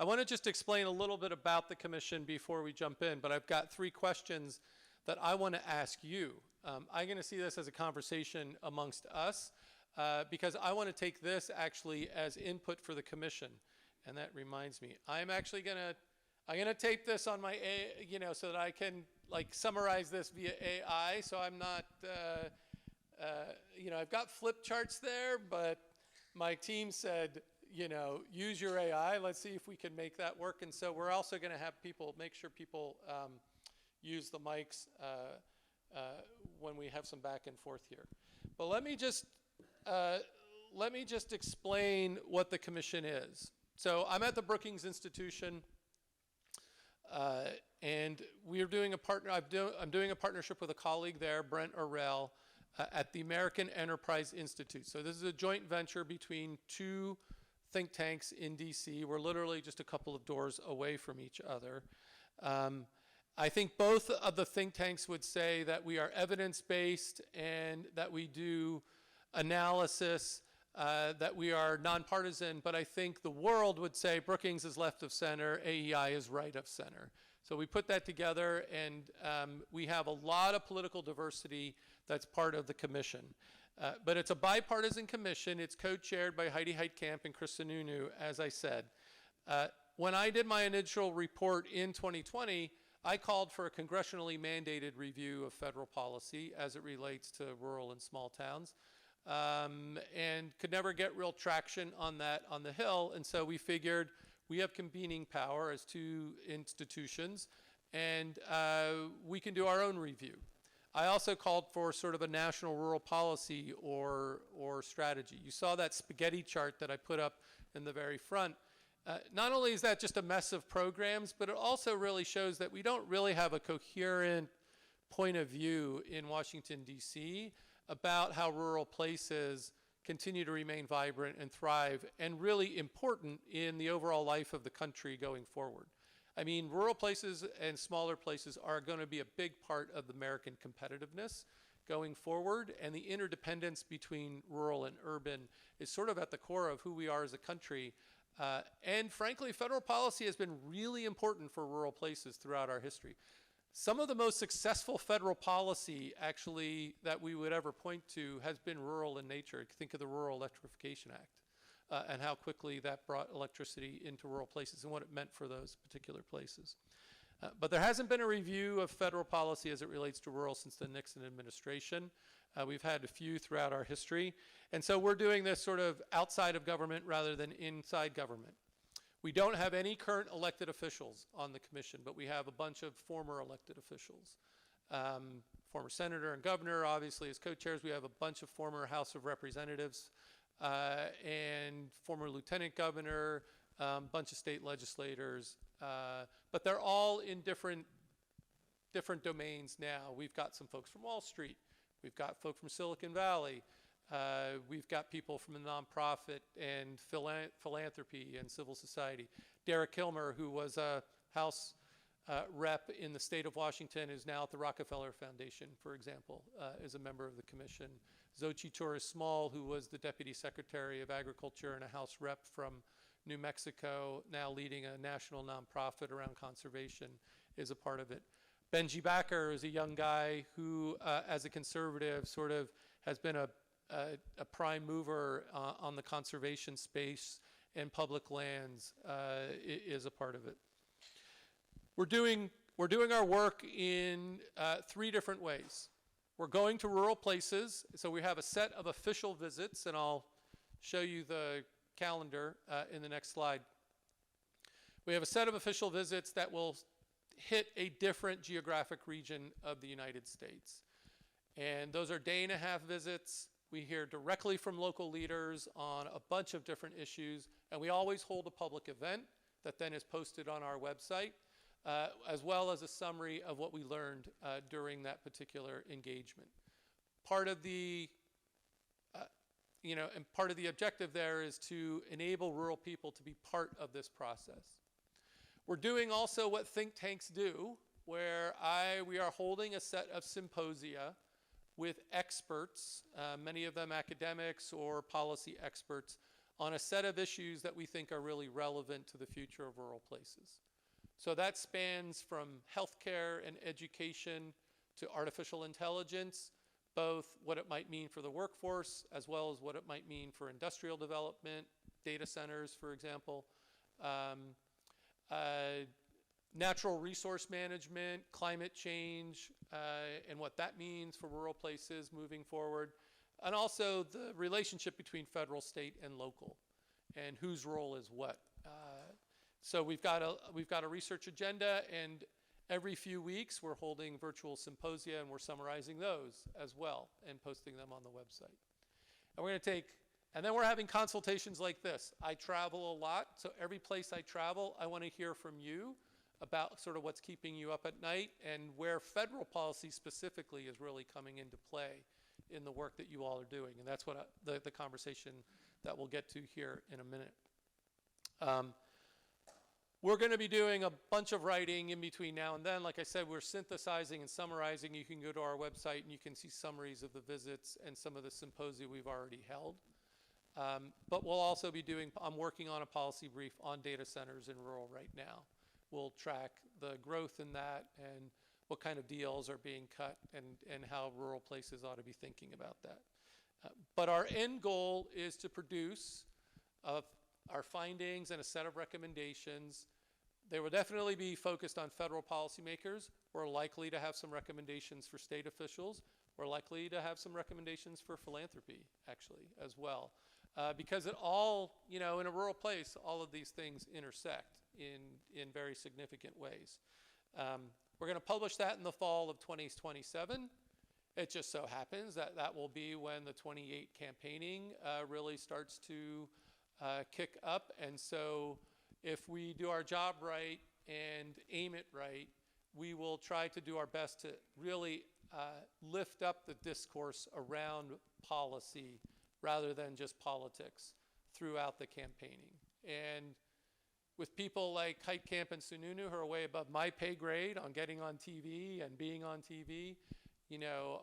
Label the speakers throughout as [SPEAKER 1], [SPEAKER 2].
[SPEAKER 1] I want to just explain a little bit about the commission before we jump in, but I've got 3 questions that I want to ask you. I'm going to see this as a conversation amongst us because I want to take this actually as input for the commission. And that reminds me, I'm actually going to tape this on my, so that I can like summarize this via AI. So I'm not, I've got flip charts there, but my team said, use your AI. Let's see if we can make that work. And so we're also going to have people, make sure people use the mics when we have some back and forth here. But let me just explain what the commission is. So I'm at the Brookings Institution, and we're doing I'm doing a partnership with a colleague there, Brent Orrell, at the American Enterprise Institute. So this is a joint venture between 2 think tanks in DC. We're literally just a couple of doors away from each other. I think both of the think tanks would say that we are evidence-based and that we do analysis, that we are nonpartisan, but I think the world would say Brookings is left of center, AEI is right of center. So we put that together, and we have a lot of political diversity that's part of the commission. But it's a bipartisan commission. It's co-chaired by Heidi Heitkamp and Chris Sununu, as I said. When I did my initial report in 2020, I called for a congressionally mandated review of federal policy as it relates to rural and small towns, and could never get real traction on that on the Hill. And so we figured we have convening power as 2 institutions, and we can do our own review. I also called for sort of a national rural policy or strategy. You saw that spaghetti chart that I put up in the very front. Not only is that just a mess of programs, but it also really shows that we don't really have a coherent point of view in Washington, D.C. about how rural places continue to remain vibrant and thrive, and really important in the overall life of the country going forward. I mean, rural places and smaller places are going to be a big part of American competitiveness going forward, and the interdependence between rural and urban is sort of at the core of who we are as a country. And frankly, federal policy has been really important for rural places throughout our history. Some of the most successful federal policy, actually, that we would ever point to has been rural in nature. Think of the Rural Electrification Act. And how quickly that brought electricity into rural places and what it meant for those particular places. But there hasn't been a review of federal policy as it relates to rural since the Nixon administration. We've had a few throughout our history. And so we're doing this sort of outside of government rather than inside government. We don't have any current elected officials on the commission, but we have a bunch of former elected officials. Former senator and governor, obviously, as co-chairs. We have a bunch of former House of Representatives and former lieutenant governor, bunch of state legislators, but they're all in different domains now. We've got some folks from Wall Street. We've got folks from Silicon Valley. We've got people from the nonprofit and philanthropy and civil society. Derek Kilmer, who was a House rep in the state of Washington, is now at the Rockefeller Foundation, for example, is a member of the commission. Xochitl Torres-Small, who was the Deputy Secretary of Agriculture and a House rep from New Mexico, now leading a national nonprofit around conservation, is a part of it. Benji Backer is a young guy who, as a conservative, sort of has been a prime mover on the conservation space and public lands, is a part of it. We're doing our work in 3 different ways. We're going to rural places, so we have a set of official visits, and I'll show you the calendar in the next slide. We have a set of official visits that will hit a different geographic region of the United States. And those are day-and-a-half visits. We hear directly from local leaders on a bunch of different issues, and we always hold a public event that then is posted on our website, as well as a summary of what we learned during that particular engagement. Part of the, and part of the objective there is to enable rural people to be part of this process. We're doing also what think tanks do, where we are holding a set of symposia with experts, many of them academics or policy experts, on a set of issues that we think are really relevant to the future of rural places. So that spans from healthcare and education to artificial intelligence, both what it might mean for the workforce as well as what it might mean for industrial development, data centers, for example, natural resource management, climate change, and what that means for rural places moving forward, and also the relationship between federal, state, and local, and whose role is what. So we've got a research agenda, and every few weeks we're holding virtual symposia, and we're summarizing those as well and posting them on the website. And we're going to and then we're having consultations like this. I travel a lot, so every place I travel, I want to hear from you about sort of what's keeping you up at night and where federal policy specifically is really coming into play in the work that you all are doing. And that's what the conversation that we'll get to here in a minute. We're going to be doing a bunch of writing in between now and then. Like I said, we're synthesizing and summarizing. You can go to our website and you can see summaries of the visits and some of the symposia we've already held. But we'll also be I'm working on a policy brief on data centers in rural right now. We'll track the growth in that and what kind of deals are being cut and how rural places ought to be thinking about that. But our end goal is to produce our findings and a set of recommendations. They will definitely be focused on federal policymakers. We're likely to have some recommendations for state officials. We're likely to have some recommendations for philanthropy, actually, as well. Because it all, in a rural place, all of these things intersect in very significant ways. We're going to publish that in the fall of 2027. It just so happens that that will be when the 28 campaigning really starts to kick up. And so if we do our job right and aim it right, we will try to do our best to really lift up the discourse around policy rather than just politics throughout the campaigning. And with people like Heitkamp and Sununu, who are way above my pay grade on getting on TV and being on TV,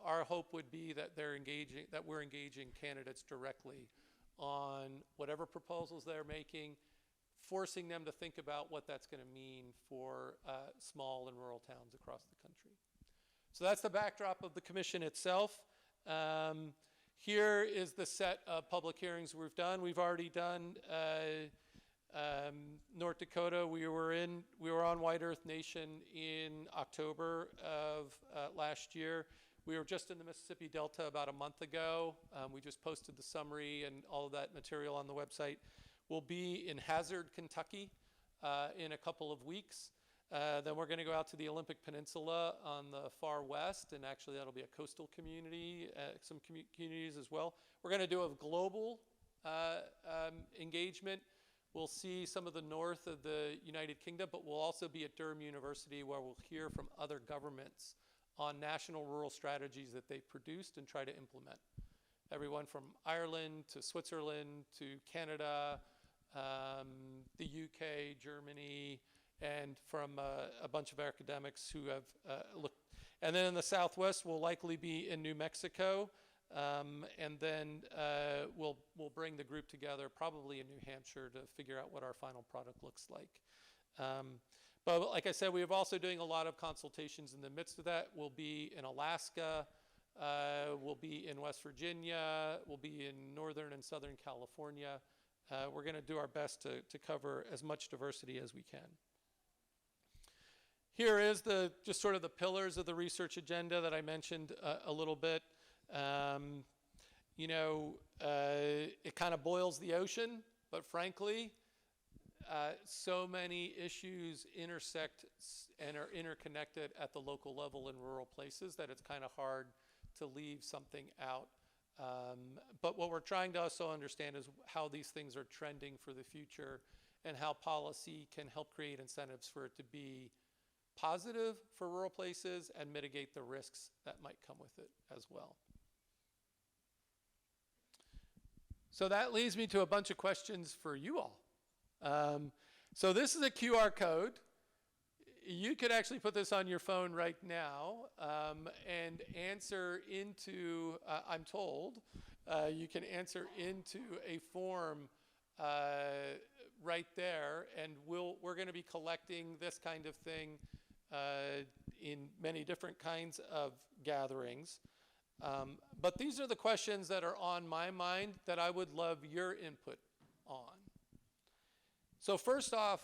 [SPEAKER 1] our hope would be that we're engaging candidates directly on whatever proposals they're making, forcing them to think about what that's going to mean for small and rural towns across the country. So that's the backdrop of the commission itself. Here is the set of public hearings we've done. We've already done North Dakota. We were on White Earth Nation in October of last year. We were just in the Mississippi Delta about a month ago. We just posted the summary and all of that material on the website. We'll be in Hazard, Kentucky in a couple of weeks. Then we're going to go out to the Olympic Peninsula on the far west, and actually that'll be a coastal community, some communities as well. We're going to do a global engagement. We'll see some of the north of the United Kingdom, but we'll also be at Durham University where we'll hear from other governments on national rural strategies that they've produced and try to implement. Everyone from Ireland to Switzerland to Canada, the UK, Germany, and from a bunch of academics who have looked. And then in the Southwest, we'll likely be in New Mexico, and then we'll bring the group together probably in New Hampshire to figure out what our final product looks like. But like I said, we are also doing a lot of consultations in the midst of that. We'll be in Alaska, we'll be in West Virginia, we'll be in Northern and Southern California. We're going to do our best to cover as much diversity as we can. Here is just sort of the pillars of the research agenda that I mentioned a little bit. It kind of boils the ocean, but frankly, so many issues intersect and are interconnected at the local level in rural places that it's kind of hard to leave something out. But what we're trying to also understand is how these things are trending for the future and how policy can help create incentives for it to be positive for rural places and mitigate the risks that might come with it as well. So that leads me to a bunch of questions for you all. So this is a QR code. You could actually put this on your phone right now and answer into, I'm told, you can answer into a form right there, and we're going to be collecting this kind of thing in many different kinds of gatherings. But these are the questions that are on my mind that I would love your input on. So first off,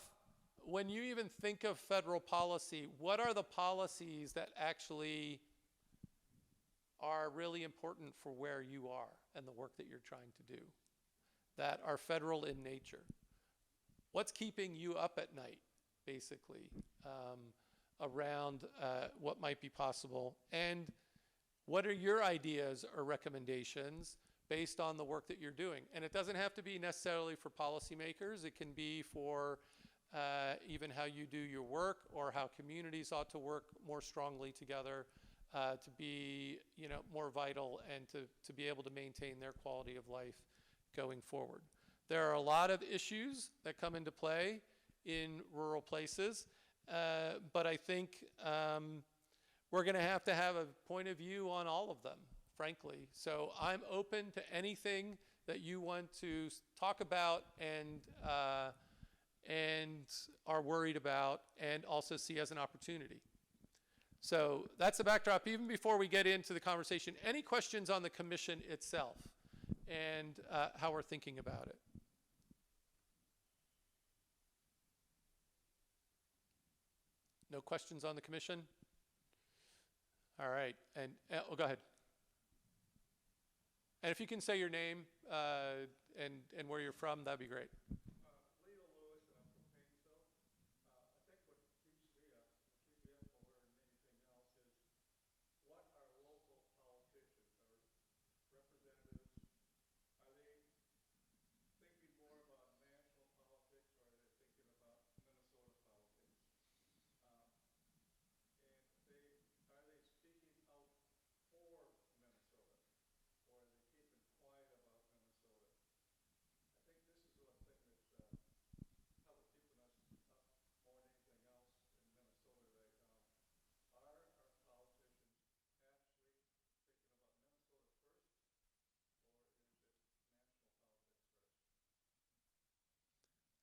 [SPEAKER 1] when you even think of federal policy, what are the policies that actually are really important for where you are and the work that you're trying to do, that are federal in nature? What's keeping you up at night, basically, around what might be possible? And what are your ideas or recommendations based on the work that you're doing? And it doesn't have to be necessarily for policymakers. It can be for even how you do your work, or how communities ought to work more strongly together to be, more vital and to be able to maintain their quality of life going forward. There are a lot of issues that come into play in rural places, but I think we're going to have a point of view on all of them, frankly. So I'm open to anything that you want to talk about and are worried about and also see as an opportunity. So that's the backdrop. Even before we get into the conversation, any questions on the commission itself and how we're thinking about it? No questions on the commission? All right, and go ahead. And if you can say your name and where you're from, that'd be great.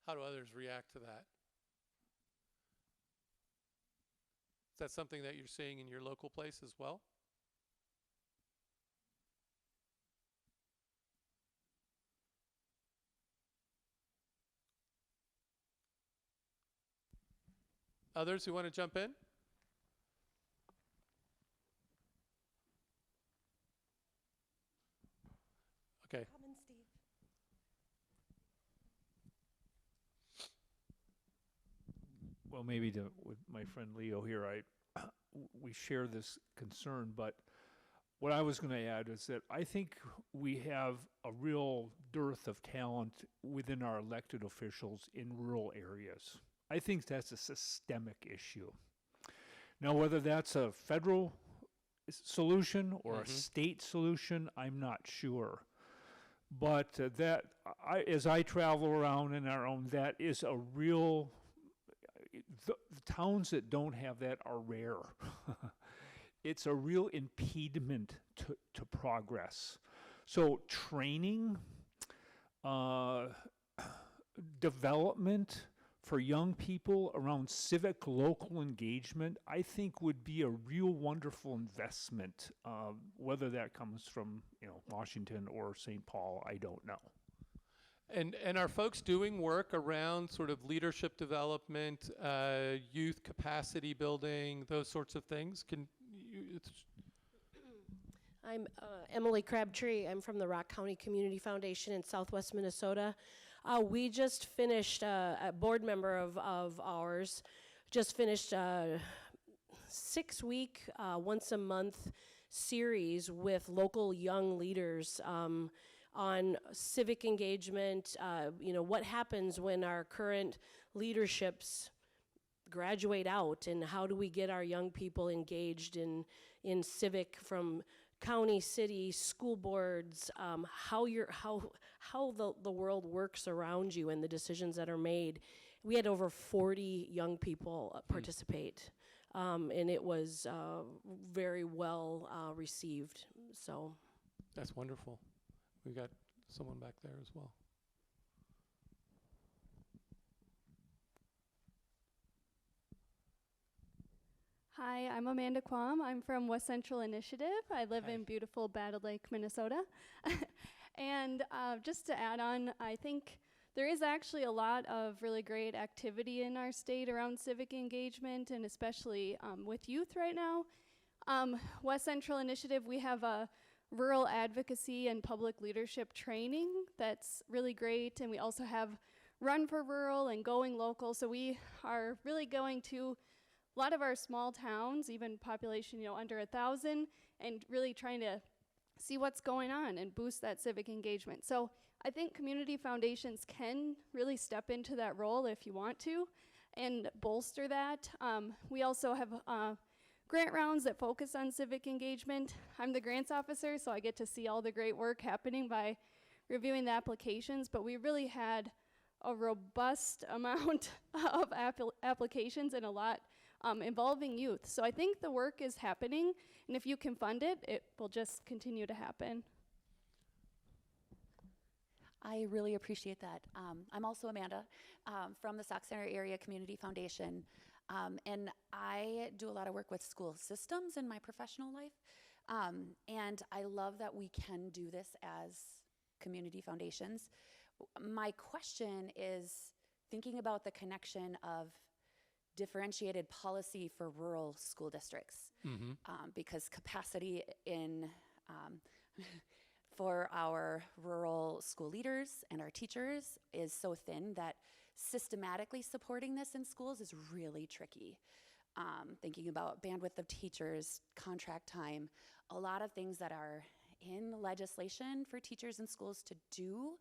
[SPEAKER 1] How do others react to that? Is that something that you're seeing in your local place as well? Others who want to jump in? Okay.
[SPEAKER 2] Come Steve.
[SPEAKER 3] Well, maybe with my friend Leo here, we share this concern, but what I was going to add is that I think we have a real dearth of talent within our elected officials in rural areas. I think that's a systemic issue. Now, whether that's a federal solution or a state solution, I'm not sure. But as I travel around in our own, that is a real. The towns that don't have that are rare. It's a real impediment to progress. So training, development for young people around civic local engagement, I think would be a real wonderful investment. Whether that comes from Washington or St. Paul, I don't know.
[SPEAKER 1] And are folks doing work around sort of leadership development, youth capacity building, those sorts of things?
[SPEAKER 2] I'm Emily Crabtree. I'm from the Rock County Community Foundation in Southwest Minnesota. We just finished, a board member of ours just finished a 6-week, once a month series with local young leaders on civic engagement, what happens when our current leaderships graduate out, and how do we get our young people engaged in civic from county, city, school boards, how the world works around you and the decisions that are made. We had over 40 young people participate, and it was very well received. So
[SPEAKER 1] that's wonderful. We got someone back there as well.
[SPEAKER 4] Hi, I'm Amanda Quam. I'm from West Central Initiative. I live in beautiful Battle Lake, Minnesota. And just to add on, I think there is actually a lot of really great activity in our state around civic engagement, and especially with youth right now. West Central Initiative, we have a rural advocacy and public leadership training that's really great, and we also have Run for Rural and Going Local, so we are really going to a lot of our small towns, even population, under 1,000, and really trying to see what's going on and boost that civic engagement. So I think community foundations can really step into that role if you want to and bolster that. We also have grant rounds that focus on civic engagement. I'm the grants officer, so I get to see all the great work happening by reviewing the applications, but we really had a robust amount of applications and a lot involving youth. So I think the work is happening, and if you can fund it, it will just continue to happen.
[SPEAKER 5] I really appreciate that. I'm also Amanda from the Sauk Center Area Community Foundation, and I do a lot of work with school systems in my professional life, and I love that we can do this as community foundations. My question is thinking about the connection of differentiated policy for rural school districts, because capacity in for our rural school leaders and our teachers is so thin that systematically supporting this in schools is really tricky. Thinking about bandwidth of teachers, contract time, a lot of things that are in legislation for teachers in schools to do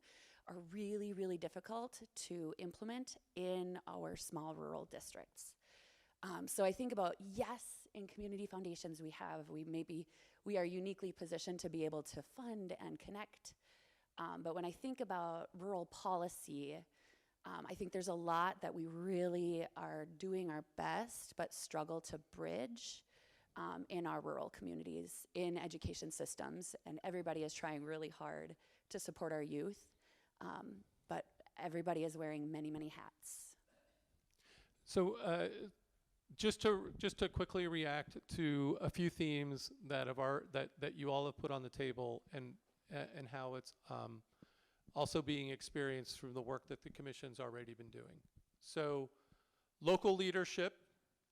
[SPEAKER 5] are really, really difficult to implement in our small rural districts. So I think about, yes, in community foundations we are uniquely positioned to be able to fund and connect. But when I think about rural policy, I think there's a lot that we really are doing our best but struggle to bridge in our rural communities, in education systems, and everybody is trying really hard to support our youth. But everybody is wearing many, many hats.
[SPEAKER 1] So just to quickly react to a few themes that you all have put on the table, and how it's also being experienced through the work that the Commission's already been doing. So local leadership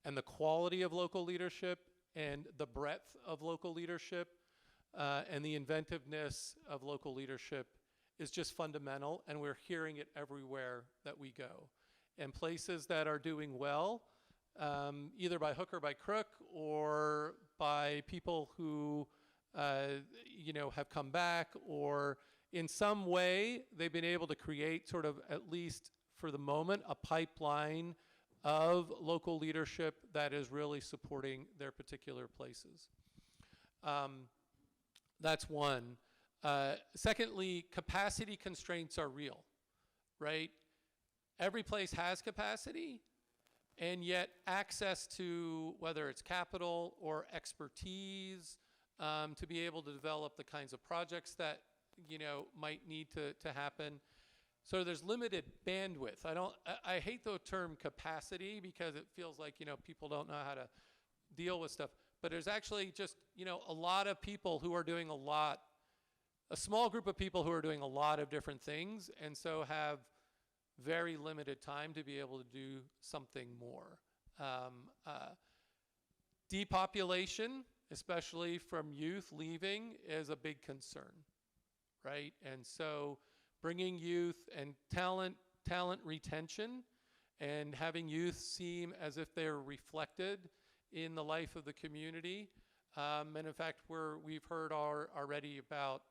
[SPEAKER 1] and the quality of local leadership and the breadth of local leadership and the inventiveness of local leadership is just fundamental, and we're hearing it everywhere that we go. And places that are doing well, either by hook or by crook, or by people who have come back, or in some way they've been able to create sort of, at least for the moment, a pipeline of local leadership that is really supporting their particular places. That's one. Secondly, capacity constraints are real, right? Every place has capacity, and yet access to, whether it's capital or expertise, to be able to develop the kinds of projects that might need to happen. So there's limited bandwidth. I hate the term capacity because it feels like people don't know how to deal with stuff. But there's actually just a lot of people who are doing a small group of people who are doing a lot of different things, and so have very limited time to be able to do something more. Depopulation, especially from youth leaving, is a big concern, right? And so bringing youth and talent retention, and having youth seem as if they're reflected in the life of the community. And in fact, we've heard already about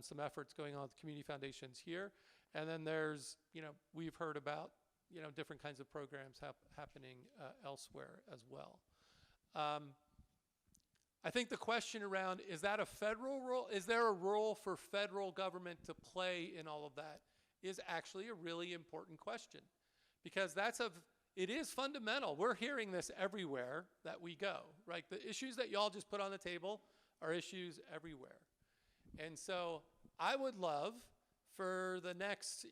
[SPEAKER 1] some efforts going on with community foundations here. And then there's, we've heard about, different kinds of programs happening elsewhere as well. I think the question around, is that a federal role? Is there a role for federal government to play in all of that, is actually a really important question. Because it is fundamental. We're hearing this everywhere that we go, right? The issues that y'all just put on the table are issues everywhere. And so I would love for the next,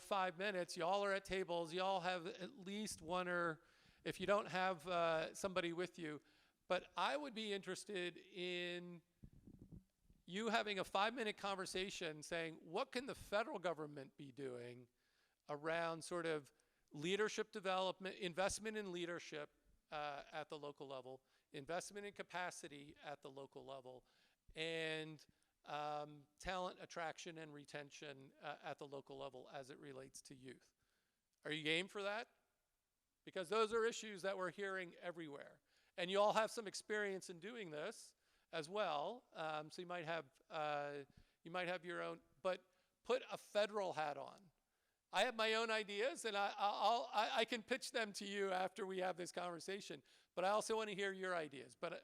[SPEAKER 1] 5 minutes, y'all are at tables, y'all have at least one, or if you don't have somebody with you, But I would be interested in you having a 5-minute conversation saying, what can the federal government be doing around sort of leadership development, investment in leadership at the local level, investment in capacity at the local level, and talent attraction and retention at the local level as it relates to youth. Are you game for that? Because those are issues that we're hearing everywhere. And you all have some experience in doing this as well. So you might have your own, but put a federal hat on. I have my own ideas, and I can pitch them to you after we have this conversation. But I also want to hear your ideas. But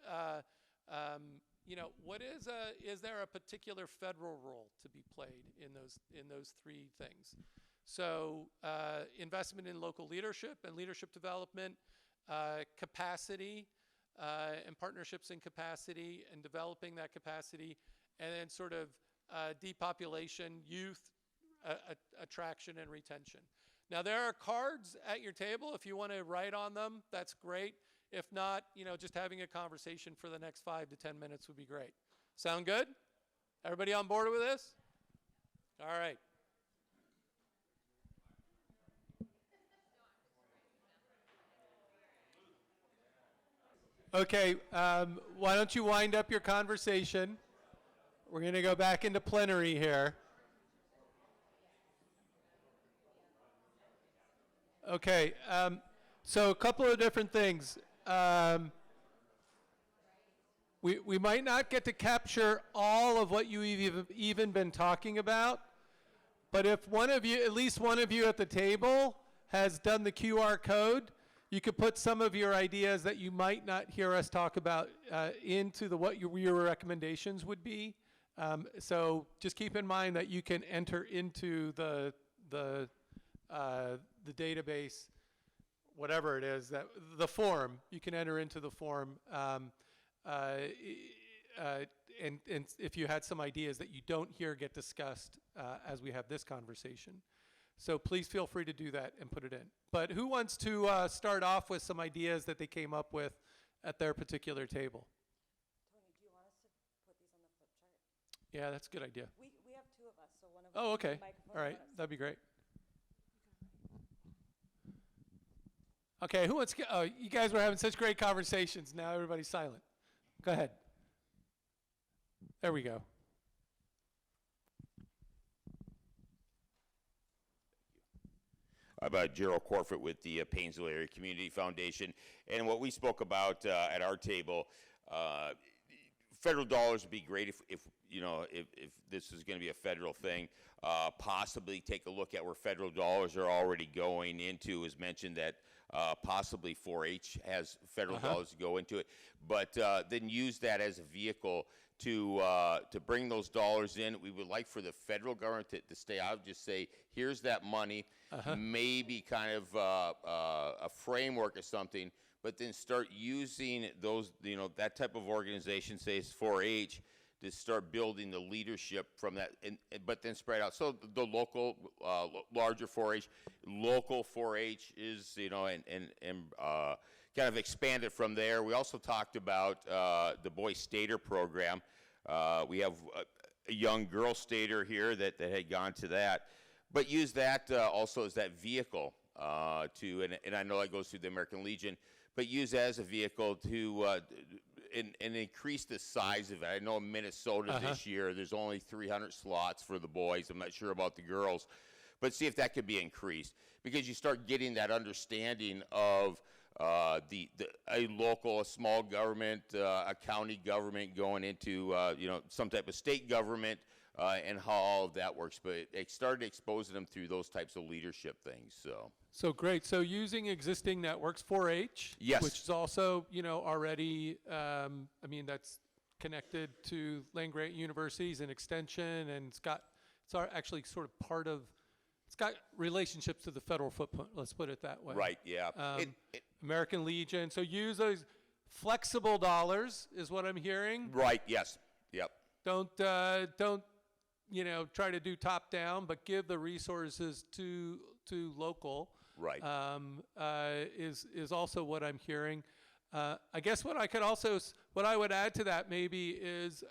[SPEAKER 1] you know, is there a particular federal role to be played in those three things? So investment in local leadership and leadership development, capacity and partnerships in capacity and developing that capacity, and then sort of depopulation, youth attraction and retention. Now there are cards at your table. If you want to write on them, that's great. If not, you know, just having a conversation for the next 5 to 10 minutes would be great. Sound good? Everybody on board with this? All right. Okay, why don't you wind up your conversation? We're going to go back into plenary here. Okay, so a couple of different things. We might not get to capture all of what you've even been talking about, but if one of you, at least one of you at the table, has done the QR code, you could put some of your ideas that you might not hear us talk about into what your recommendations would be. So just keep in mind that you can enter into the database, whatever it is, that the form. You can enter into the form, and if you had some ideas that you don't hear get discussed as we have this conversation. So please feel free to do that and put it in. But who wants to start off with some ideas that they came up with at their particular table?
[SPEAKER 6] Tony, do you want us to put these on the flip chart?
[SPEAKER 1] Yeah, that's a good idea.
[SPEAKER 6] We have two of us, so one of us.
[SPEAKER 1] Oh, okay.
[SPEAKER 6] has the microphone,
[SPEAKER 1] All right,
[SPEAKER 6] one of us.
[SPEAKER 1] that'd be great. Okay, who wants to, oh, you guys were having such great conversations. Now everybody's silent. Go ahead. There we go.
[SPEAKER 7] I'm Gerald Corfett with the Painesville Area Community Foundation, and what we spoke about at our table, federal dollars would be great if this is going to be a federal thing. Possibly take a look at where federal dollars are already going into. As mentioned that possibly 4-H has federal dollars to go into it, but then use that as a vehicle to bring those dollars in. We would like for the federal government to stay out, just say, here's that money, maybe kind of a framework or something, but then start using those, that type of organization, say it's 4-H, to start building the leadership from that, but then spread out. So the local, larger 4-H, local 4-H is, and kind of expanded from there. We also talked about the Boy Stater program. We have a young girl stater here that had gone to that, but use that also as that vehicle and I know that goes through the American Legion, but use that as a vehicle to and increase the size of it. I know in Minnesota this year there's only 300 slots for the boys. I'm not sure about the girls, but see if that could be increased, because you start getting that understanding of a local, a small government, a county government going into some type of state government, and how all of that works. But it started exposing them through those types of leadership things.
[SPEAKER 1] So great. So using existing networks, 4-H,
[SPEAKER 7] Yes.
[SPEAKER 1] which is also, already, that's connected to land-grant universities and extension, and it's actually sort of part of, it's got relationships to the federal footprint, let's put it that way.
[SPEAKER 7] Right, yeah.
[SPEAKER 1] American Legion. So use those flexible dollars is what I'm hearing.
[SPEAKER 7] Right, yes, yep.
[SPEAKER 1] Don't try to do top down, but give the resources to local.
[SPEAKER 7] Right.
[SPEAKER 1] Is also what I'm hearing. I guess what I could also, what I would add to that maybe is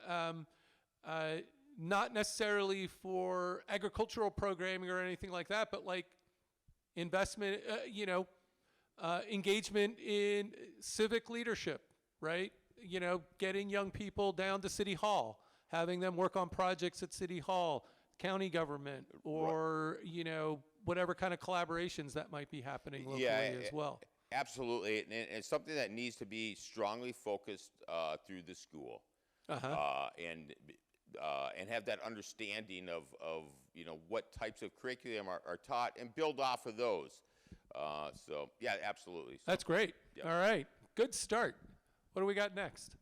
[SPEAKER 1] not necessarily for agricultural programming or anything like that, but like investment, engagement in civic leadership, right? Getting young people down to City Hall, having them work on projects at City Hall, county government, or, whatever kind of collaborations that might be happening locally as well.
[SPEAKER 7] Absolutely, and it's something that needs to be strongly focused through the school, and have that understanding of what types of curriculum are taught, and build off of those. So yeah, absolutely. So,
[SPEAKER 1] That's great.
[SPEAKER 7] yeah.
[SPEAKER 1] All right, good start. What do we got next?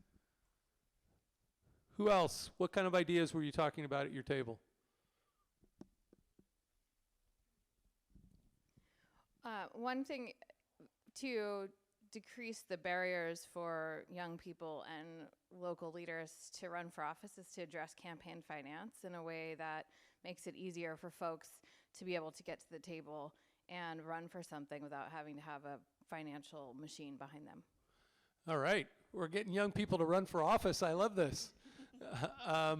[SPEAKER 1] Who else? What kind of ideas were you talking about at your table?
[SPEAKER 8] One thing to decrease the barriers for young people and local leaders to run for office is to address campaign finance in a way that makes it easier for folks to be able to get to the table and run for something without having to have a financial machine behind them.
[SPEAKER 1] All right, we're getting young people to run for office. I love this. I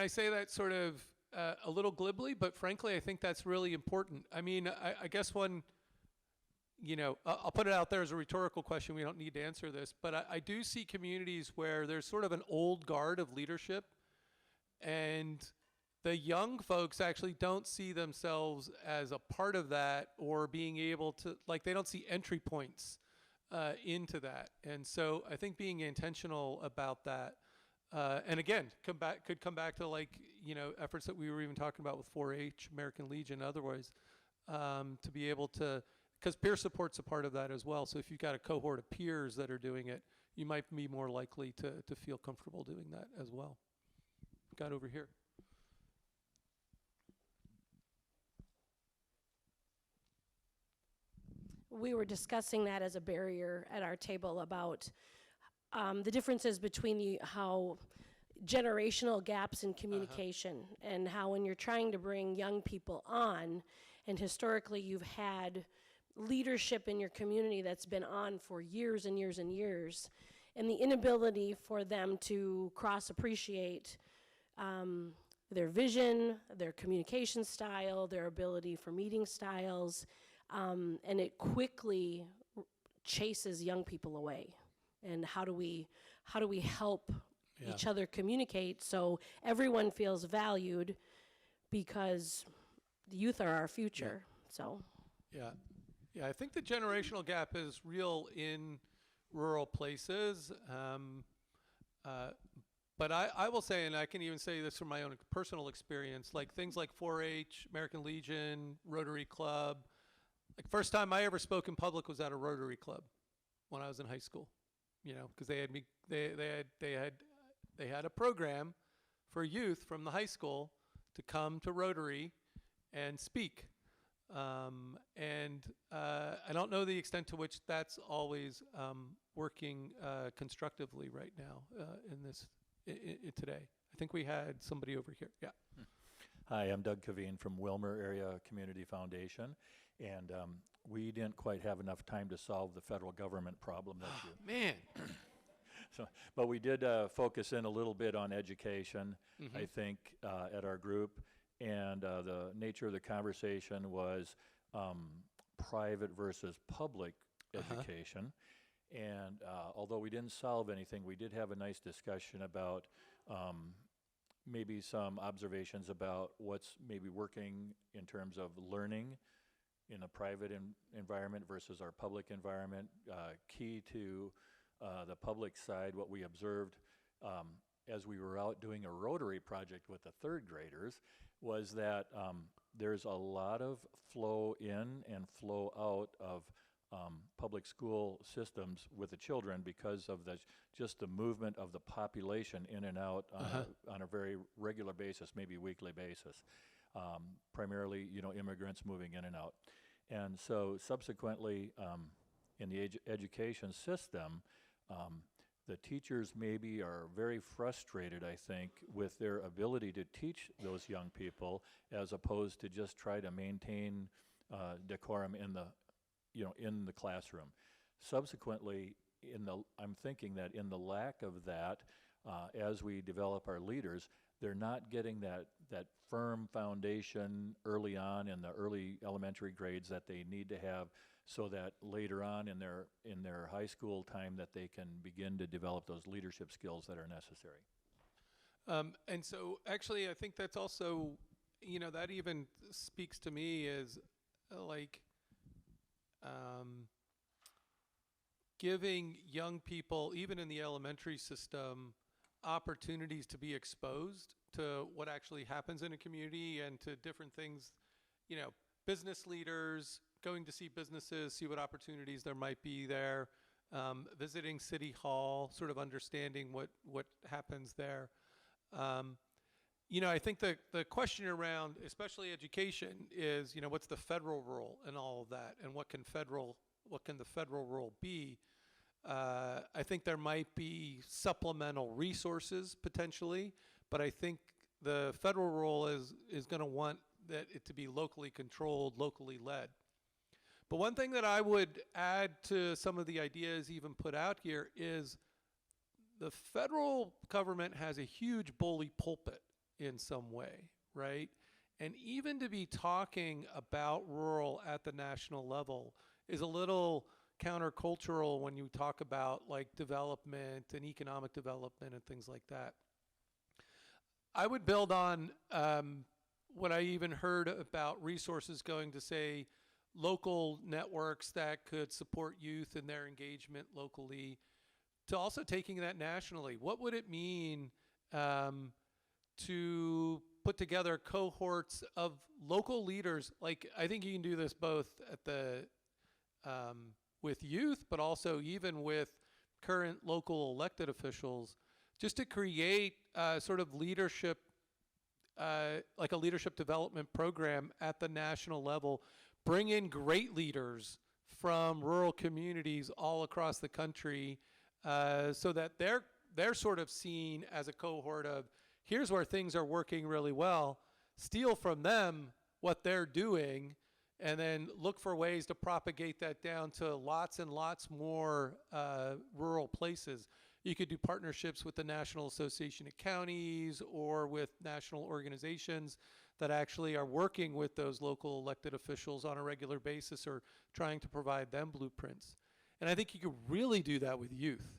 [SPEAKER 1] say that sort of a little glibly, but frankly, I think that's really important. I mean, I guess one, I'll put it out there as a rhetorical question. We don't need to answer this, but I do see communities where there's sort of an old guard of leadership, and the young folks actually don't see themselves as a part of that, or being able to, they don't see entry points into that. And so I think being intentional about that, and again, could come back to efforts that we were even talking about with 4-H, American Legion, otherwise, to be able to, because peer support's a part of that as well. So if you've got a cohort of peers that are doing it, you might be more likely to feel comfortable doing that as well. Got over here.
[SPEAKER 2] We were discussing that as a barrier at our table about the differences between how generational gaps in communication, and how when you're trying to bring young people on, and historically you've had leadership in your community that's been on for years and years and years, and the inability for them to cross-appreciate their vision, their communication style, their ability for meeting styles, and it quickly chases young people away. And how do we help each other communicate so everyone feels valued, because the youth are our future. So I think the generational gap is real in rural places, but I will say, and I can even say this from my own personal experience, like things like 4-H, American Legion, Rotary Club. First time I ever spoke in public was at a Rotary Club when I was in high school. Because they had a program for youth from the high school to come to Rotary and speak. I don't know the extent to which that's always working constructively right now in today. I think we had somebody over here. Yeah.
[SPEAKER 9] Hi, I'm Doug Caveen from Wilmer Area Community Foundation, and we didn't quite have enough time to solve the federal government problem that you.
[SPEAKER 1] Man.
[SPEAKER 9] But we did focus in a little bit on education, I think, at our group, and the nature of the conversation was private versus public education. And although we didn't solve anything, we did have a nice discussion about maybe some observations about what's maybe working in terms of learning in a private environment versus our public environment. Key to the public side, what we observed as we were out doing a Rotary project with the third graders was that there's a lot of flow in and flow out of public school systems with the children because of just the movement of the population in and out on a very regular basis, maybe weekly basis. Primarily, immigrants moving in and out. And so subsequently, in the education system, the teachers maybe are very frustrated, I think, with their ability to teach those young people as opposed to just try to maintain decorum in the classroom. Subsequently, I'm thinking that in the lack of that, as we develop our leaders, they're not getting that firm foundation early on in the early elementary grades that they need to have, so that later on in their high school time that they can begin to develop those leadership skills that are necessary.
[SPEAKER 1] And so actually I think that's also, that even speaks to me as like giving young people, even in the elementary system, opportunities to be exposed to what actually happens in a community and to different things, business leaders, going to see businesses, see what opportunities there might be there, visiting City Hall, sort of understanding what happens there. I think the question around, especially education, is, what's the federal role in all of that, and what can the federal role be? I think there might be supplemental resources potentially, but I think the federal role is going to want it to be locally controlled, locally led. But one thing that I would add to some of the ideas even put out here is the federal government has a huge bully pulpit in some way, right? And even to be talking about rural at the national level is a little countercultural when you talk about like development and economic development and things like that. I would build on what I even heard about resources going to, say, local networks that could support youth in their engagement locally, to also taking that nationally. What would it mean to put together cohorts of local leaders? Like, I think you can do this both at the with youth, but also even with current local elected officials, just to create sort of leadership, like a leadership development program at the national level. Bring in great leaders from rural communities all across the country, so that they're sort of seen as a cohort of, here's where things are working really well, steal from them what they're doing, and then look for ways to propagate that down to lots and lots more rural places. You could do partnerships with the National Association of Counties or with national organizations that actually are working with those local elected officials on a regular basis or trying to provide them blueprints. And I think you could really do that with youth.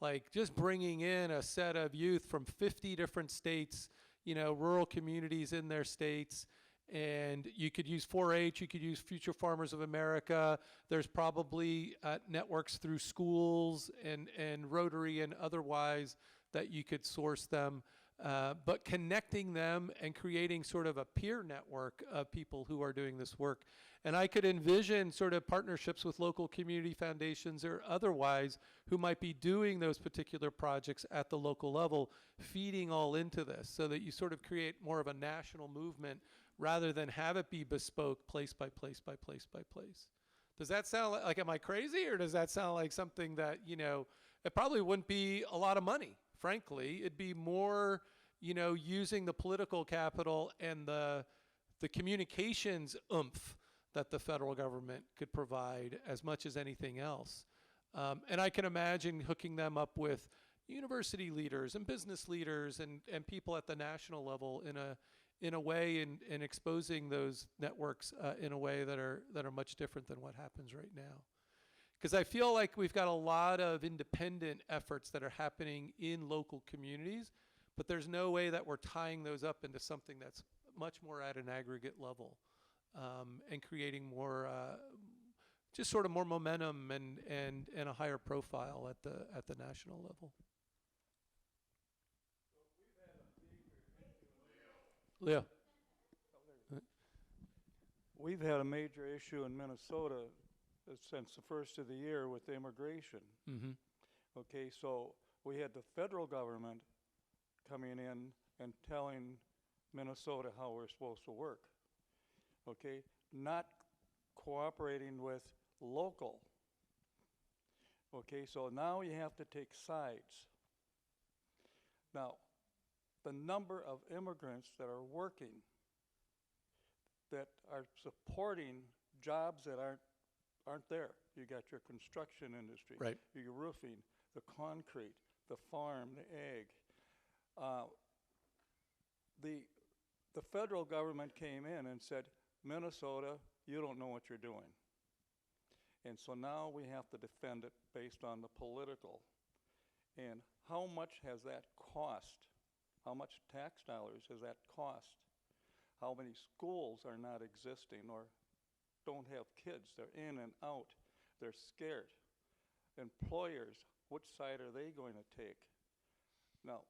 [SPEAKER 1] Like just bringing in a set of youth from 50 different states, rural communities in their states. And you could use 4-H, you could use Future Farmers of America. There's probably networks through schools and Rotary and otherwise that you could source them. But connecting them and creating sort of a peer network of people who are doing this work. And I could envision sort of partnerships with local community foundations or otherwise who might be doing those particular projects at the local level, feeding all into this so that you sort of create more of a national movement rather than have it be bespoke place by place by place by place. Does that sound like, am I crazy, or does that sound like something that, it probably wouldn't be a lot of money, frankly. It'd be more, using the political capital and the communications oomph that the federal government could provide as much as anything else. And I can imagine hooking them up with university leaders and business leaders and people at the national level in a way and exposing those networks in a way that are much different than what happens right now. Because I feel like we've got a lot of independent efforts that are happening in local communities, but there's no way that we're tying those up into something that's much more at an aggregate level, and creating more, just sort of more momentum and a higher profile at the national level. Leo.
[SPEAKER 10] We've had a major issue in Minnesota since the first of the year with immigration.
[SPEAKER 1] Mm-hmm.
[SPEAKER 10] Okay, so we had the federal government coming in and telling Minnesota how we're supposed to work. Okay, not cooperating with local. Okay, so now you have to take sides. Now, the number of immigrants that are working, that are supporting jobs that aren't aren't there. You got your construction industry,
[SPEAKER 1] Right.
[SPEAKER 10] your roofing, the concrete, the farm, the ag. The federal government came in and said, Minnesota, you don't know what you're doing. And so now we have to defend it based on the political. And how much has that cost? How much tax dollars has that cost? How many schools are not existing or don't have kids? They're in and out. They're scared. Employers, which side are they going to take? Now,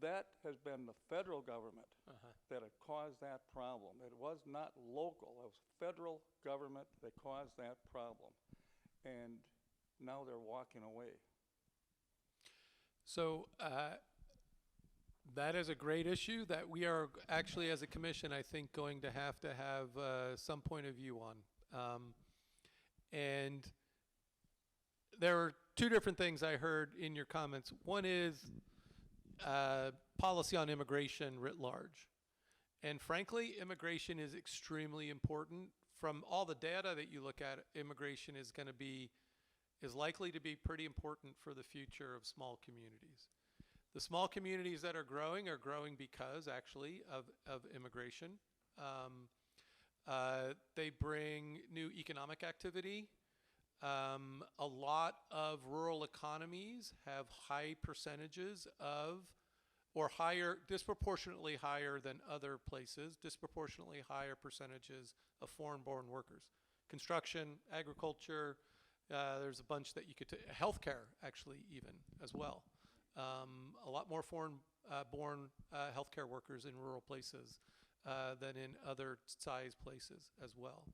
[SPEAKER 10] that has been the federal government that had caused that problem. It was not local. It was federal government that caused that problem. And now they're walking away.
[SPEAKER 1] So that is a great issue that we are actually, as a commission, I think, going to have some point of view on. And there are two different things I heard in your comments. One is policy on immigration writ large. And frankly, immigration is extremely important. From all the data that you look at, immigration is likely to be pretty important for the future of small communities. The small communities that are growing because actually of immigration. They bring new economic activity. A lot of rural economies have high percentages of, or higher, disproportionately higher than other places, disproportionately higher percentages of foreign-born workers. Construction, agriculture, there's a bunch that you could take, healthcare actually even as well. A lot more foreign-born healthcare workers in rural places than in other size places as well.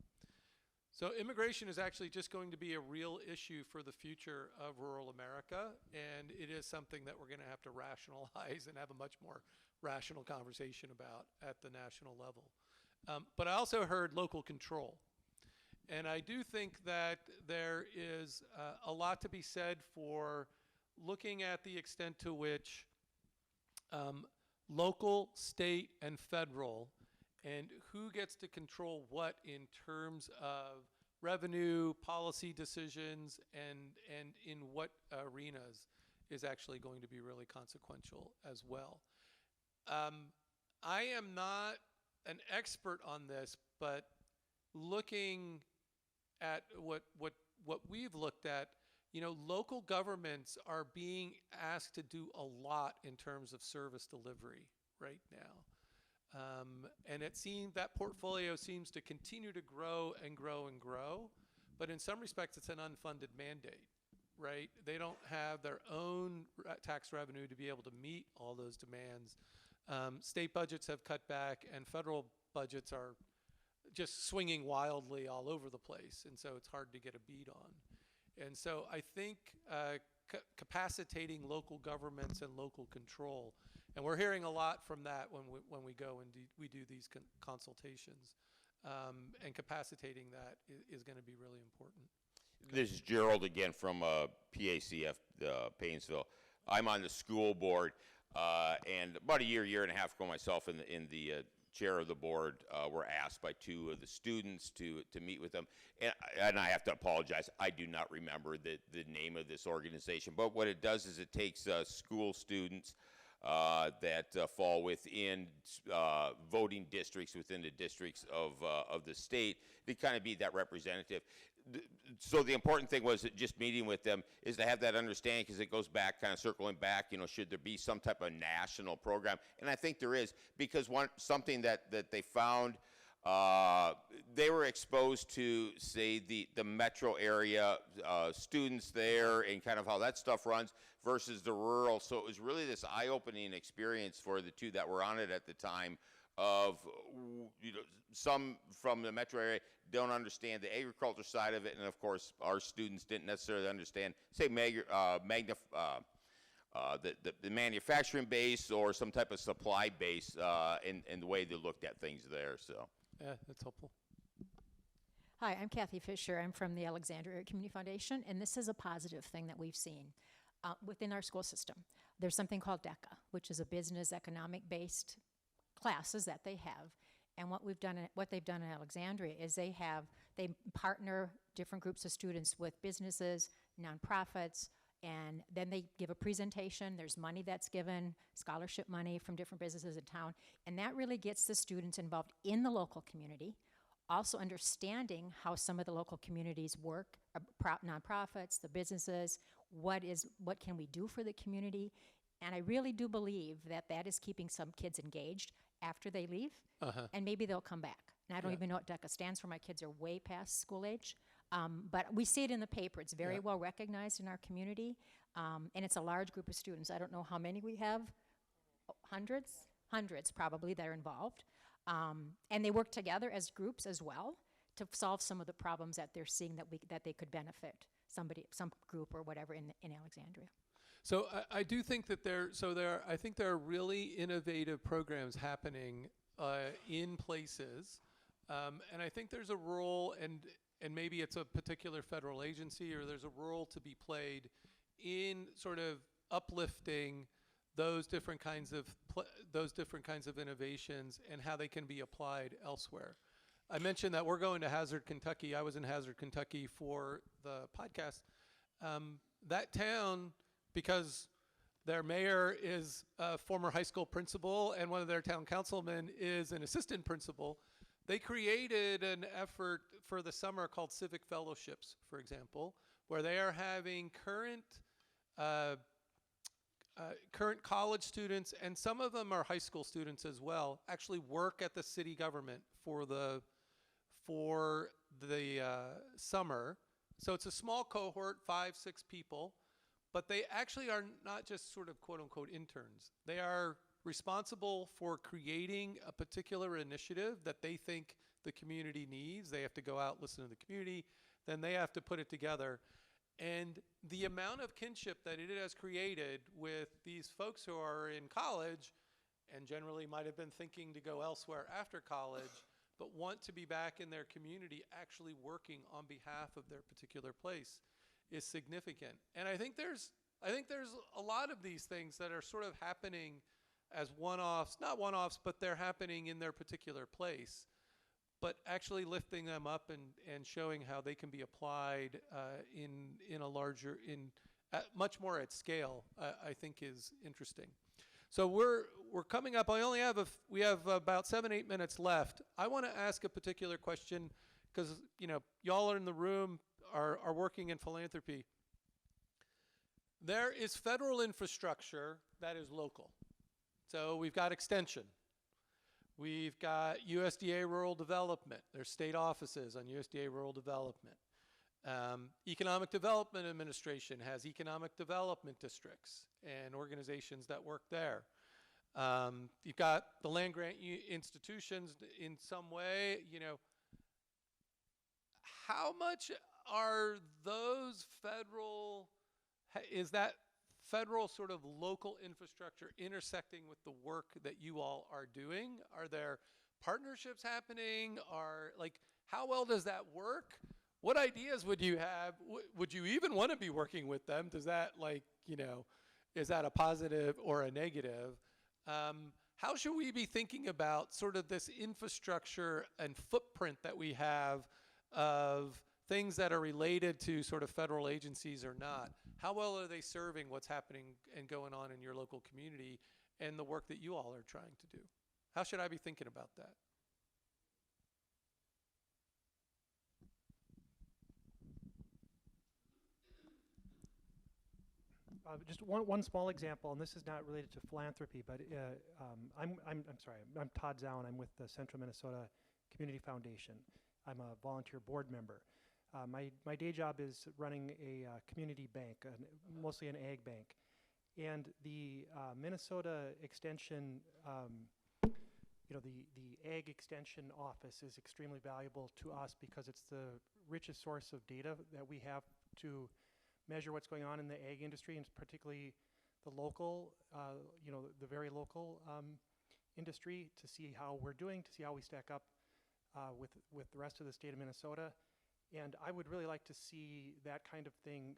[SPEAKER 1] So immigration is actually just going to be a real issue for the future of rural America, and it is something that we're going to have to rationalize and have a much more rational conversation about at the national level. But I also heard local control. And I do think that there is a lot to be said for looking at the extent to which local, state, and federal, and who gets to control what in terms of revenue, policy decisions, and in what arenas is actually going to be really consequential as well. I am not an expert on this, but looking at what we've looked at, local governments are being asked to do a lot in terms of service delivery right now. And it seems that portfolio seems to continue to grow and grow and grow, but in some respects it's an unfunded mandate, right? They don't have their own tax revenue to be able to meet all those demands. State budgets have cut back and federal budgets are just swinging wildly all over the place, and so it's hard to get a beat on. And so I think capacitating local governments and local control, and we're hearing a lot from that when we go and we do these consultations, and capacitating that is going to be really important.
[SPEAKER 7] This is Gerald again from PACF, Paynesville. I'm on the school board, and about a year and a half ago, myself and the chair of the board were asked by two of the students to meet with them. And I have to apologize, I do not remember the name of this organization. But what it does is it takes school students that fall within voting districts within the districts of the state to kind of be that representative. So the important thing was that just meeting with them is to have that understanding, because it goes back, kind of circling back, should there be some type of national program? And I think there is, because something that they found, they were exposed to, say, the metro area students there and kind of how that stuff runs versus the rural. So it was really this eye-opening experience for the two that were on it at the time of, some from the metro area don't understand the agriculture side of it, and of course our students didn't necessarily understand, say, the manufacturing base or some type of supply base in the way they looked at things there. So
[SPEAKER 1] yeah, that's helpful.
[SPEAKER 11] Hi, I'm Kathy Fisher. I'm from the Alexandria Community Foundation, and this is a positive thing that we've seen within our school system. There's something called DECA, which is a business economic based classes that they have, And what they've done in Alexandria is they partner different groups of students with businesses, nonprofits, and then they give a presentation. There's money that's given, scholarship money from different businesses in town, and that really gets the students involved in the local community, also understanding how some of the local communities work, nonprofits, the businesses, what can we do for the community. And I really do believe that is keeping some kids engaged after they leave, and maybe they'll come back. And I don't even know what DECA stands for. My kids are way past school age. But we see it in the paper. It's very well recognized in our community, and it's a large group of students. I don't know how many we have, hundreds probably that are involved. And they work together as groups as well to solve some of the problems that they're seeing that they could benefit some group or whatever in Alexandria.
[SPEAKER 1] So I do think that I think there are really innovative programs happening in places, and I think there's a role, and maybe it's a particular federal agency, or there's a role to be played in sort of uplifting those different kinds of innovations and how they can be applied elsewhere. I mentioned that we're going to Hazard, Kentucky. I was in Hazard, Kentucky for the podcast. That town, because their mayor is a former high school principal and one of their town councilmen is an assistant principal, they created an effort for the summer called Civic Fellowships, for example, where they are having current college students, and some of them are high school students as well, actually work at the city government for the summer. So it's a small cohort, 5-6 people, but they actually are not just sort of quote unquote interns. They are responsible for creating a particular initiative that they think the community needs. They have to go out, listen to the community, then they have to put it together. And the amount of kinship that it has created with these folks who are in college and generally might have been thinking to go elsewhere after college, but want to be back in their community actually working on behalf of their particular place is significant. And I think there's a lot of these things that are sort of happening as one-offs, not one-offs, but they're happening in their particular place, but actually lifting them up and showing how they can be applied in a larger, much more at scale, I think is interesting. So we're coming up. We have about 7-8 minutes left. I want to ask a particular question because y'all are in the room are working in philanthropy. There is federal infrastructure that is local. So we've got extension. We've got USDA rural development. There's state offices on USDA rural development. Economic Development Administration has economic development districts and organizations that work there. You've got the land grant institutions in some way. How much are those is that federal sort of local infrastructure intersecting with the work that you all are doing? Are there partnerships happening? How well does that work? What ideas would you have? Would you even want to be working with them? Does that is that a positive or a negative? How should we be thinking about sort of this infrastructure and footprint that we have of things that are related to sort of federal agencies or not? How well are they serving what's happening and going on in your local community and the work that you all are trying to do? How should I be thinking about that?
[SPEAKER 12] Just one small example, and this is not related to philanthropy, but I'm sorry, I'm Todd Zowen. I'm with the Central Minnesota Community Foundation. I'm a volunteer board member. My day job is running a community bank, mostly an ag bank. And the Minnesota Extension, the ag extension office is extremely valuable to us because it's the richest source of data that we have to measure what's going on in the ag industry, and particularly the local, the very local industry, to see how we're doing, to see how we stack up with the rest of the state of Minnesota. And I would really like to see that kind of thing.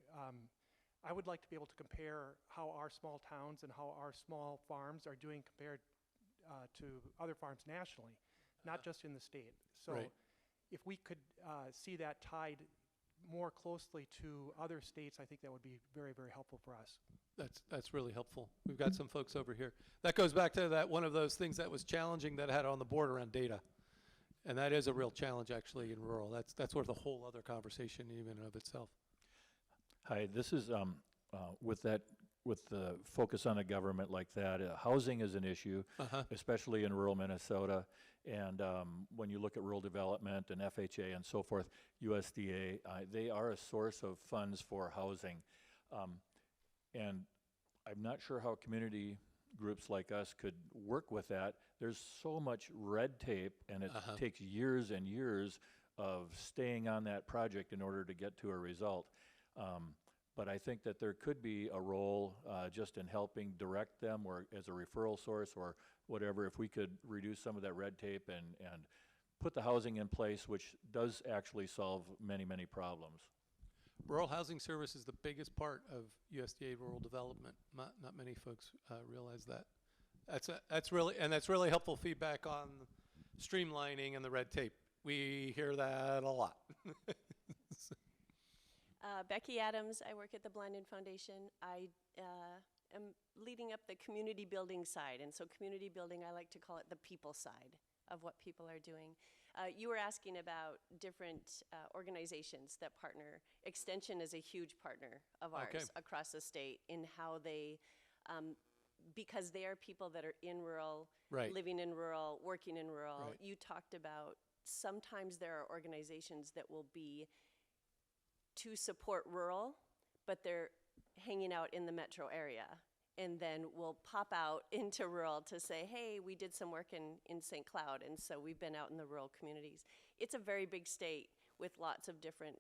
[SPEAKER 12] I would like to be able to compare how our small towns and how our small farms are doing compared to other farms nationally. not just in the state. So
[SPEAKER 1] Right.
[SPEAKER 12] if we could see that tied more closely to other states, I think that would be very, very helpful for us.
[SPEAKER 1] That's really helpful. We've got some folks over here. That goes back to that one of those things that was challenging that had on the board around data. And that is a real challenge actually in rural. That's worth a whole other conversation even of itself.
[SPEAKER 9] Hi, this is with the focus on a government like that. Housing is an issue, especially in rural Minnesota. And when you look at rural development and FHA and so forth, USDA, they are a source of funds for housing. And I'm not sure how community groups like us could work with that. There's so much red tape, and it takes years and years of staying on that project in order to get to a result. But I think that there could be a role just in helping direct them or as a referral source or whatever, if we could reduce some of that red tape and put the housing in place, which does actually solve many, many problems.
[SPEAKER 1] Rural Housing Service is the biggest part of USDA rural development. Not many folks realize that. That's really helpful feedback on streamlining and the red tape. We hear that a lot.
[SPEAKER 13] Becky Adams, I work at the Blind Foundation. I am leading up the community building side, and so community building, I like to call it the people side of what people are doing. You were asking about different organizations that partner. Extension is a huge partner of ours across the state in how they, because they are people that are in rural, living in rural, working in rural. You talked about sometimes there are organizations that will be to support rural, but they're hanging out in the metro area, and then we'll pop out into rural to say, hey, we did some work in St. Cloud, and so we've been out in the rural communities. It's a very big state with lots of different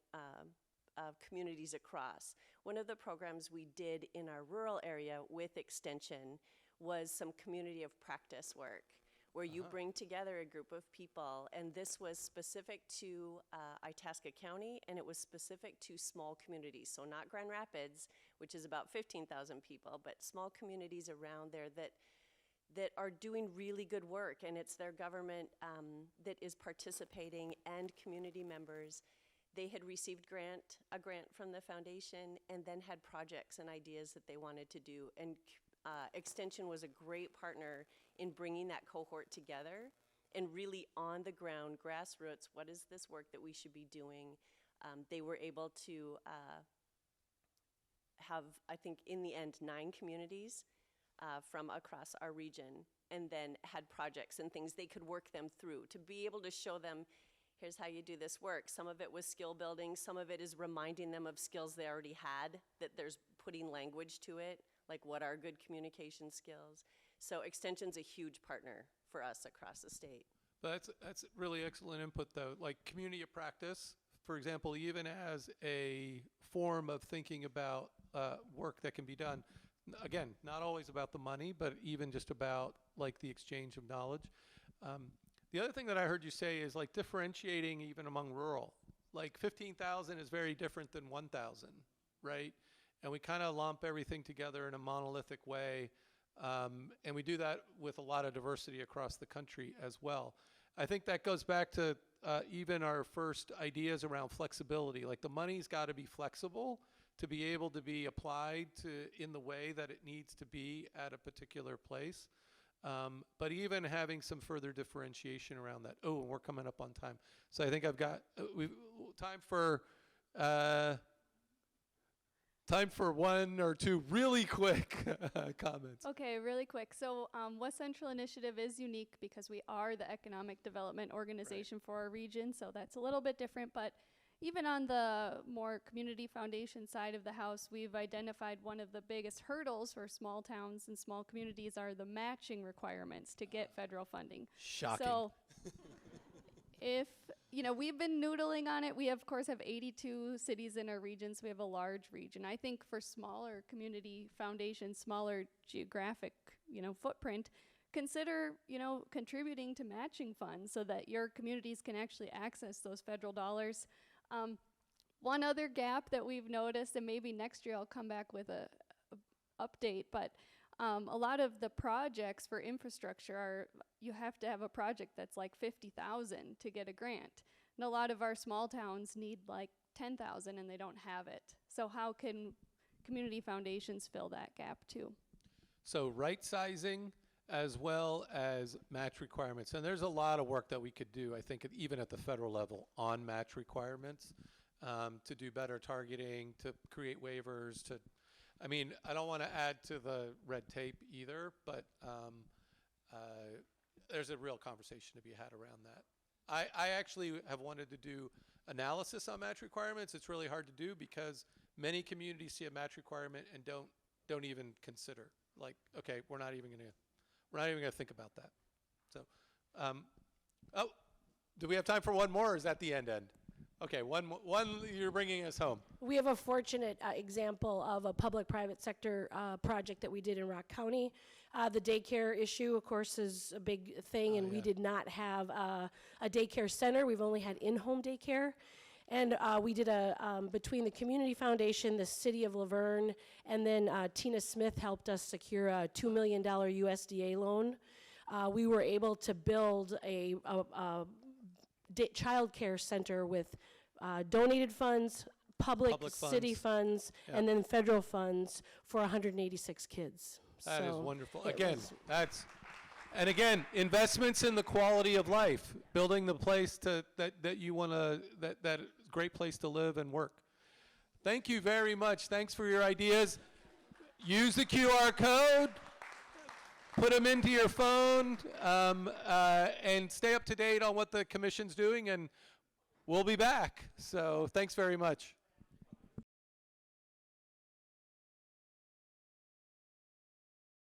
[SPEAKER 13] communities across. One of the programs we did in our rural area with Extension was some community of practice work, where you bring together a group of people, and this was specific to Itasca County, and it was specific to small communities. So not Grand Rapids, which is about 15,000 people, but small communities around there that are doing really good work, and it's their government that is participating and community members. They had received a grant from the foundation, and then had projects and ideas that they wanted to do, and Extension was a great partner in bringing that cohort together and really on the ground, grassroots, what is this work that we should be doing? They were able to have, I think in the end, 9 communities from across our region, and then had projects and things they could work them through to be able to show them, here's how you do this work. Some of it was skill building, some of it is reminding them of skills they already had, that there's putting language to it, like what are good communication skills. So Extension's a huge partner for us across the state.
[SPEAKER 1] But that's really excellent input though. Like community of practice, for example, even as a form of thinking about work that can be done. Again, not always about the money, but even just about like the exchange of knowledge. The other thing that I heard you say is like differentiating even among rural. Like 15,000 is very different than 1,000, right? And we kind of lump everything together in a monolithic way. And we do that with a lot of diversity across the country as well. I think that goes back to even our first ideas around flexibility. Like the money's got to be flexible to be able to be applied to in the way that it needs to be at a particular place. But even having some further differentiation around that. Oh, and we're coming up on time. So I think I've got time for one or two really quick comments.
[SPEAKER 4] Okay, really quick. So West Central Initiative is unique because we are the economic development organization for our region, so that's a little bit different. But even on the more community foundation side of the house, we've identified one of the biggest hurdles for small towns and small communities are the matching requirements to get federal funding.
[SPEAKER 1] Shocking.
[SPEAKER 4] So if, we've been noodling on it. We, of course, have 82 cities in our region, so we have a large region. I think for smaller community foundations, smaller geographic, footprint, consider, contributing to matching funds so that your communities can actually access those federal dollars. One other gap that we've noticed, and maybe next year I'll come back with a update, but A lot of the projects for infrastructure are, you have to have a project that's like 50,000 to get a grant. And a lot of our small towns need like 10,000 and they don't have it. So how can community foundations fill that gap too?
[SPEAKER 1] So right sizing as well as match requirements. And there's a lot of work that we could do, I think, even at the federal level on match requirements, to do better targeting, to create waivers, to, I mean, I don't want to add to the red tape either, but there's a real conversation to be had around that. I actually have wanted to do analysis on match requirements. It's really hard to do because many communities see a match requirement and don't even consider, like, okay, we're not even gonna think about that. So, oh, do we have time for one more, or is that the end? Okay, one, you're bringing us home.
[SPEAKER 2] We have a fortunate example of a public-private sector project that we did in Rock County. The daycare issue, of course, is a big thing, and we did not have a daycare center. We've only had in-home daycare. And we did between the Community Foundation, the City of Laverne, and then Tina Smith helped us secure a $2 million USDA loan. We were able to build a child care center with donated funds, public city funds, and then federal funds for 186 kids.
[SPEAKER 1] That is wonderful. Again, and again, investments in the quality of life, building the place that you want to, that great place to live and work. Thank you very much. Thanks for your ideas. Use the QR code, put them into your phone, and stay up to date on what the commission's doing, and we'll be back. So thanks very much.